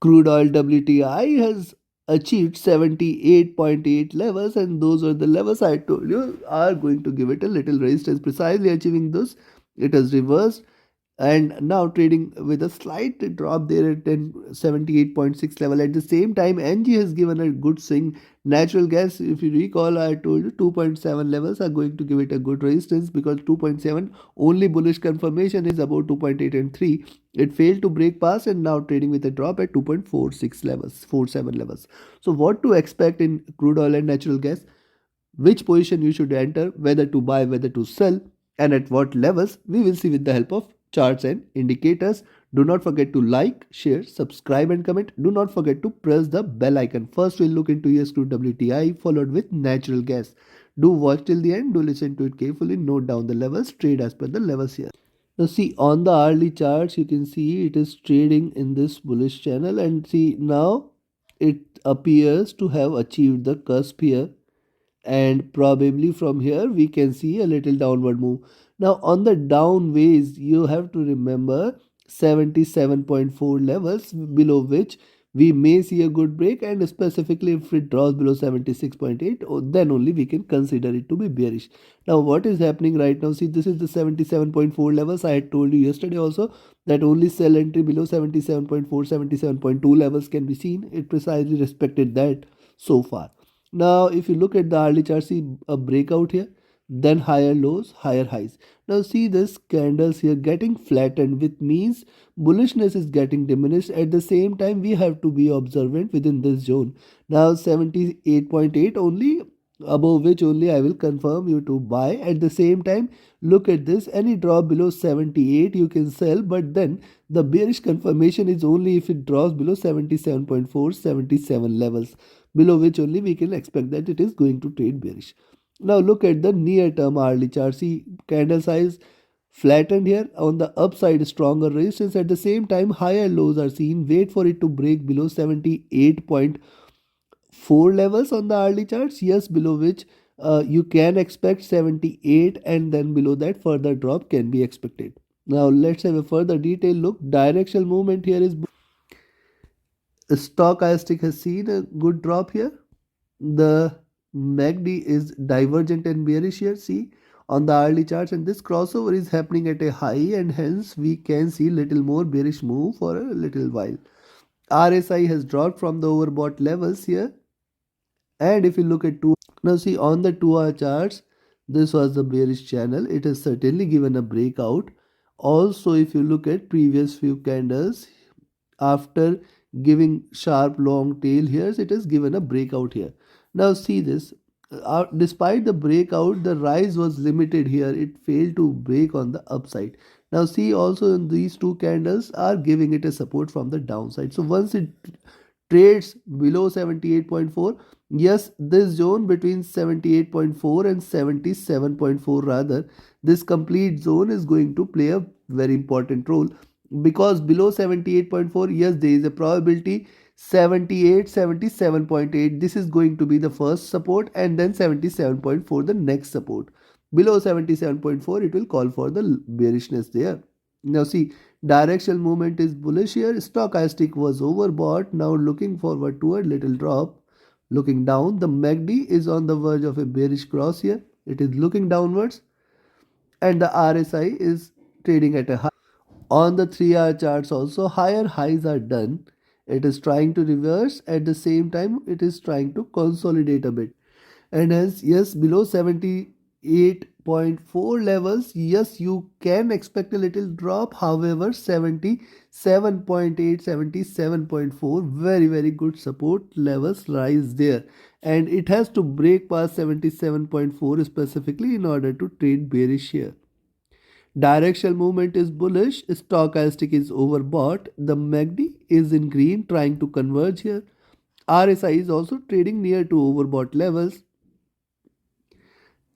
Crude oil WTI has achieved 78.8 levels, and those are the levels I told you are going to give it a little resistance. Precisely achieving those, it has reversed and now trading with a slight drop there at 1078.6 level. At the same time, NG has given a good swing. Natural gas, if you recall, I told you 2.7 levels are going to give it a good resistance, because 2.7 only bullish confirmation is about 2.8 and 3. It failed to break past and now trading with a drop at 2.46 levels, 47 levels. So what to expect in crude oil and natural gas? Which position you should enter, whether to buy, whether to sell, and at what levels, we will see with the help of charts and indicators. Do not forget to like, share, subscribe and comment. Do not forget to press the bell icon. First we'll look into US crude WTI followed with natural gas. Do watch till the end, do listen to it carefully, note down the levels, trade as per the levels here. Now see, on the hourly charts you can see it is trading in this bullish channel, and see now it appears to have achieved the cusp here, and probably from here we can see a little downward move. Now on the down ways you have to remember 77.4 levels, below which we may see a good break, and specifically if it draws below 76.8, then only we can consider it to be bearish. Now what is happening right now, see, this is the 77.4 levels. I had told you yesterday also that only sell entry below 77.4, 77.2 levels can be seen. It precisely respected that so far. Now, if you look at the hourly chart, see a breakout here, then higher lows, higher highs. Now, see this candles here getting flattened, which means bullishness is getting diminished. At the same time, we have to be observant within this zone. Now, 78.8 only, above which only I will confirm you to buy. At the same time, look at this, any drop below 78 you can sell, but then the bearish confirmation is only if it drops below 77.4, 77 levels, below which only we can expect that it is going to trade bearish. Now look at the near term hourly chart. See, candle size flattened here, on the upside stronger resistance. At the same time, higher lows are seen. Wait for it to break below 78.4 levels on the hourly charts, yes, below which you can expect 78, and then below that further drop can be expected. Now let's have a further detailed look. Directional movement here is stochastic has seen a good drop here. The MACD is divergent and bearish here, see, on the hourly charts, and this crossover is happening at a high, and hence we can see little more bearish move for a little while. RSI has dropped from the overbought levels here, and if you look at now see on the 2-hour charts, this was the bearish channel. It has certainly given a breakout. Also, if you look at previous few candles, after giving sharp long tail here, it has given a breakout here. Now see this, despite the breakout, the rise was limited here. It failed to break on the upside. Now see, also in these two candles are giving it a support from the downside. So once it trades below 78.4, yes, this zone between 78.4 and 77.4 rather, this complete zone is going to play a very important role, because below 78.4, yes, there is a probability 78, 77.8, this is going to be the first support, and then 77.4 the next support. Below 77.4 it will call for the bearishness there. Now see, directional movement is bullish here. Stochastic was overbought, now looking forward to a little drop. Looking down, the MACD is on the verge of a bearish cross here. It is looking downwards, and the RSI is trading at a high. On the 3-hour charts also, higher highs are done. It is trying to reverse. At the same time, it is trying to consolidate a bit. And hence, yes, below 78.4 levels, yes, you can expect a little drop. However, 77.8, 77.4, very, very good support levels rise there. And it has to break past 77.4 specifically in order to trade bearish here. Directional movement is bullish, stochastic is overbought, the MACD is in green trying to converge here. RSI is also trading near to overbought levels.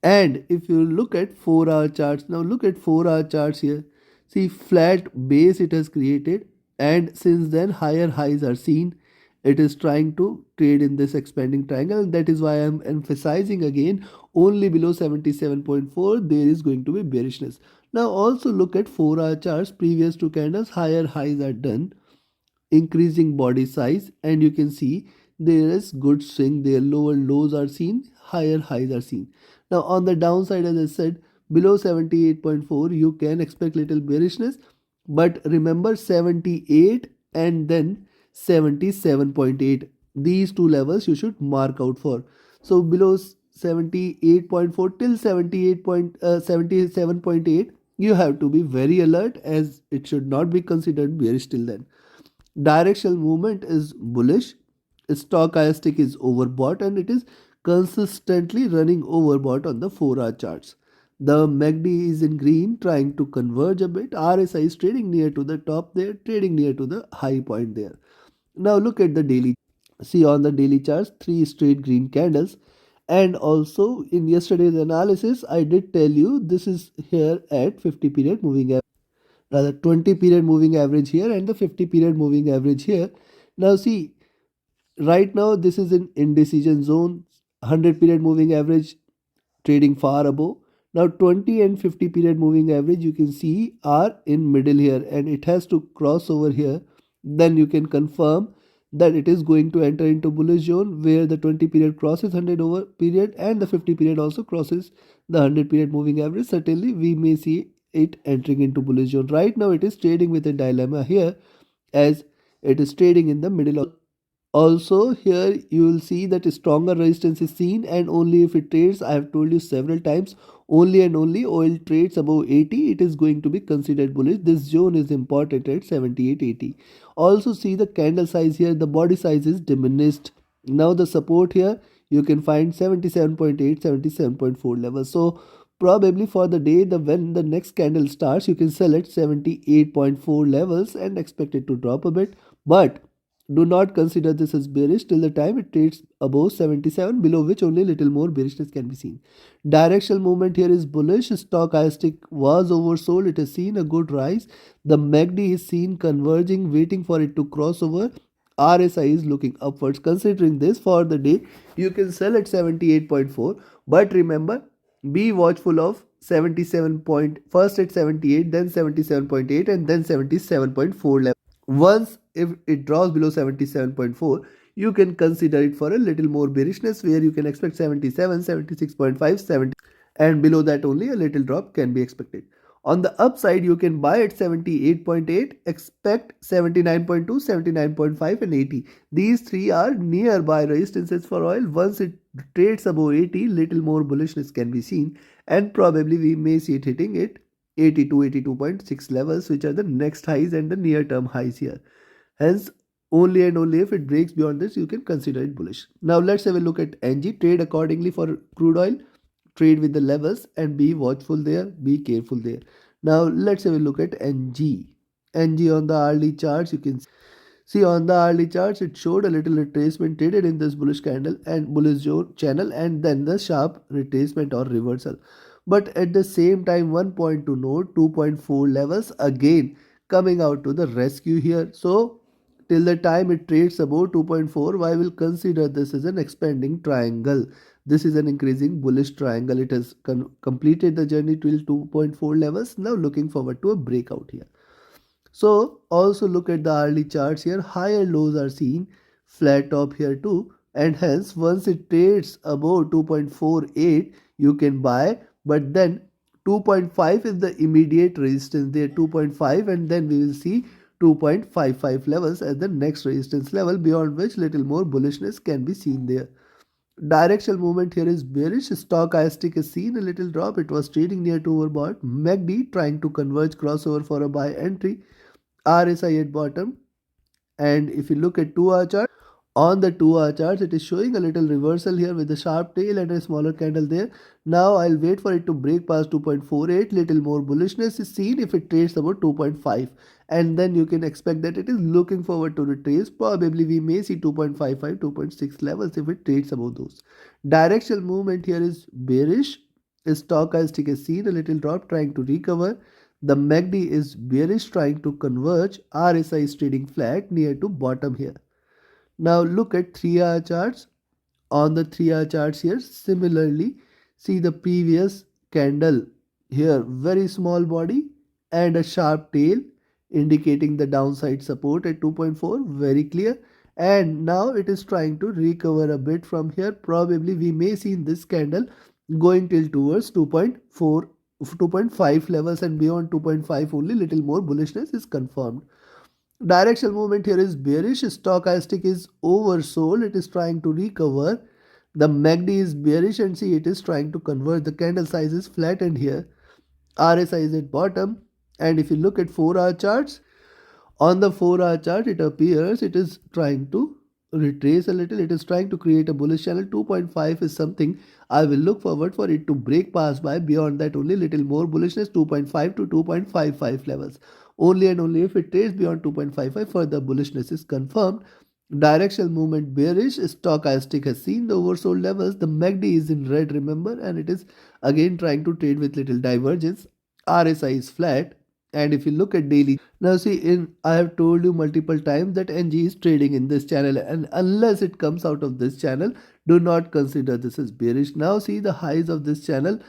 And if you look at 4-hour charts, now look at 4-hour charts here. See, flat base it has created, and since then higher highs are seen. It is trying to trade in this expanding triangle, and that is why I am emphasizing again, only below 77.4 there is going to be bearishness. Now also look at 4-hour charts. Previous two candles, higher highs are done. increasing body size, and you can see there is good swing there. Lower lows are seen, higher highs are seen. Now on the downside, as I said, below 78.4 you can expect little bearishness, but remember 78 and then 77.8, these two levels you should mark out for. So below 78.4 till 77.8 you have to be very alert, as it should not be considered bearish till then. Directional movement is bullish, stochastic is overbought, and it is consistently running overbought on the 4-hour charts. The MACD is in green, trying to converge a bit. RSI is trading near to the top there, trading near to the high point there. Now look at the daily. See on the daily charts, three straight green candles. And also in yesterday's analysis, I did tell you this is here at 50 period moving average, rather 20 period moving average here and the 50 period moving average here. Now see, right now this is in indecision zone, 100 period moving average trading far above. Now 20 and 50 period moving average you can see are in middle here, and it has to cross over here. Then you can confirm that it is going to enter into bullish zone, where the 20 period crosses 100 over period and the 50 period also crosses the 100 period moving average. Certainly we may see it entering into bullish zone. Right now it is trading with a dilemma here, as it is trading in the middle of. Also here you will see that stronger resistance is seen, and only if it trades, I have told you several times, only and only oil trades above 80, it is going to be considered bullish. This zone is important at 78.80. Also see the candle size here, the body size is diminished. Now the support here you can find 77.8, 77.4 levels. So probably for the day, the when the next candle starts, you can sell at 78.4 levels and expect it to drop a bit. But do not consider this as bearish till the time it trades above 77, below which only little more bearishness can be seen. Directional movement here is bullish. Stochastic was oversold. It has seen a good rise. The MACD is seen converging, waiting for it to cross over. RSI is looking upwards. Considering this for the day, you can sell at 78.4. But remember, be watchful of 77 point, first at 78, then 77.8, and then 77.4 level. Once if it drops below 77.4, you can consider it for a little more bearishness, where you can expect 77, 76.5, 70, and below that only a little drop can be expected. On the upside, you can buy at 78.8, expect 79.2, 79.5, and 80. These three are nearby resistances for oil. Once it trades above 80, little more bullishness can be seen, and probably we may see it hitting it 82, 82.6 levels, which are the next highs and the near term highs here. Hence, only and only if it breaks beyond this, you can consider it bullish. Now let's have a look at NG. Trade accordingly for crude oil. Trade with the levels and be watchful there, be careful there. Now let's have a look at NG. NG on the hourly charts, you can see on the hourly charts, it showed a little retracement traded in this bullish candle and bullish channel, and then the sharp retracement or reversal. But at the same time, one point to note, 2.4 levels again coming out to the rescue here. So till the time it trades above 2.4, I will consider this as an expanding triangle. This is an increasing bullish triangle. It has completed the journey till 2.4 levels. Now looking forward to a breakout here. So also look at the hourly charts here. Higher lows are seen, flat top here too, and hence once it trades above 2.48, you can buy. But then 2.5 is the immediate resistance there, 2.5, and then we will see 2.55 levels as the next resistance level, beyond which little more bullishness can be seen there. Directional movement here is bearish. Stochastic has seen a little drop. It was trading near to overbought. MACD trying to converge crossover for a buy entry. RSI at bottom. And if you look at 2-hour chart, on the 2-hour charts, it is showing a little reversal here with a sharp tail and a smaller candle there. Now I'll wait for it to break past 2.48. Little more bullishness is seen if it trades about 2.5. And then you can expect that it is looking forward to retrace. Probably we may see 2.55, 2.6 levels if it trades above those. Directional movement here is bearish. Stochastic has seen a little drop, trying to recover. The MACD is bearish, trying to converge. RSI is trading flat near to bottom here. Now look at 3-hour charts. On the 3-hour charts here, similarly, see the previous candle here, very small body and a sharp tail, indicating the downside support at 2.4, very clear. And now it is trying to recover a bit from here. Probably we may see in this candle going till towards 2.4, 2.5 levels, and beyond 2.5 only little more bullishness is confirmed. Directional movement here is bearish. Stochastic is oversold. It is trying to recover. The MACD is bearish, and see, it is trying to convert. The candle size is flattened here. RSI is at bottom. And if you look at 4-hour charts, on the 4-hour chart, it appears it is trying to retrace a little. It is trying to create a bullish channel. 2.5 is something I will look forward for it to break past by. Beyond that, only little more bullishness, 2.5 to 2.55 levels. Only and only if it trades beyond 2.55, further bullishness is confirmed. Directional movement bearish. Stochastic has seen the oversold levels. The MACD is in red, remember, and it is again trying to trade with little divergence. RSI is flat. And if you look at daily, now see, in I have told you multiple times that NG is trading in this channel, and unless it comes out of this channel, do not consider this as bearish. Now see the highs of this channel.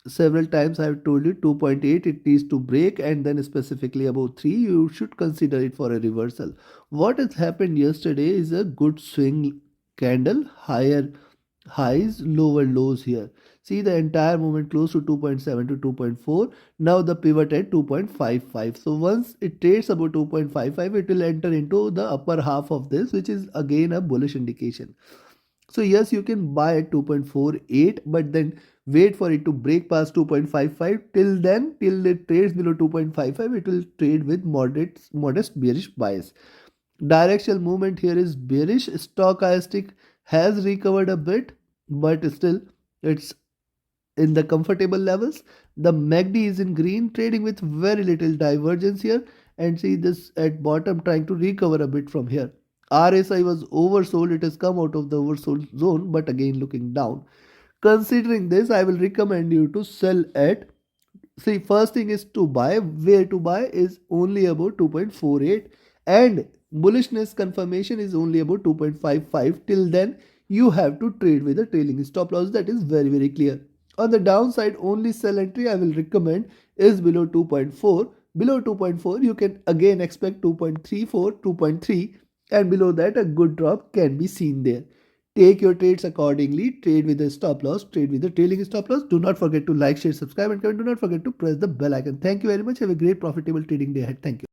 Several times I have told you 2.8 it needs to break, and then specifically about 3 you should consider it for a reversal. What has happened yesterday is a good swing candle, higher highs, lower lows here. See the entire movement close to 2.7 to 2.4. Now the pivot at 2.55. So once it trades about 2.55, it will enter into the upper half of this, which is again a bullish indication. So yes, you can buy at 2.48, but then wait for it to break past 2.55. Till then, till it trades below 2.55, it will trade with modest bearish bias. Directional movement here is bearish. Stochastic has recovered a bit, but still it's in the comfortable levels. The MACD is in green, trading with very little divergence here, and see this at bottom trying to recover a bit from here. RSI was oversold, it has come out of the oversold zone, but again looking down. Considering this, I will recommend you to sell at, see, first thing is to buy. Where to buy is only about 2.48, and bullishness confirmation is only about 2.55. Till then, you have to trade with a trailing stop loss. That is very clear. On the downside, only sell entry I will recommend is below 2.4. Below 2.4, you can again expect 2.34, 2.3, and below that, a good drop can be seen there. Take your trades accordingly. Trade with a stop loss. Trade with a trailing stop loss. Do not forget to like, share, subscribe, and comment. Do not forget to press the bell icon. Thank you very much. Have a great profitable trading day ahead. Thank you.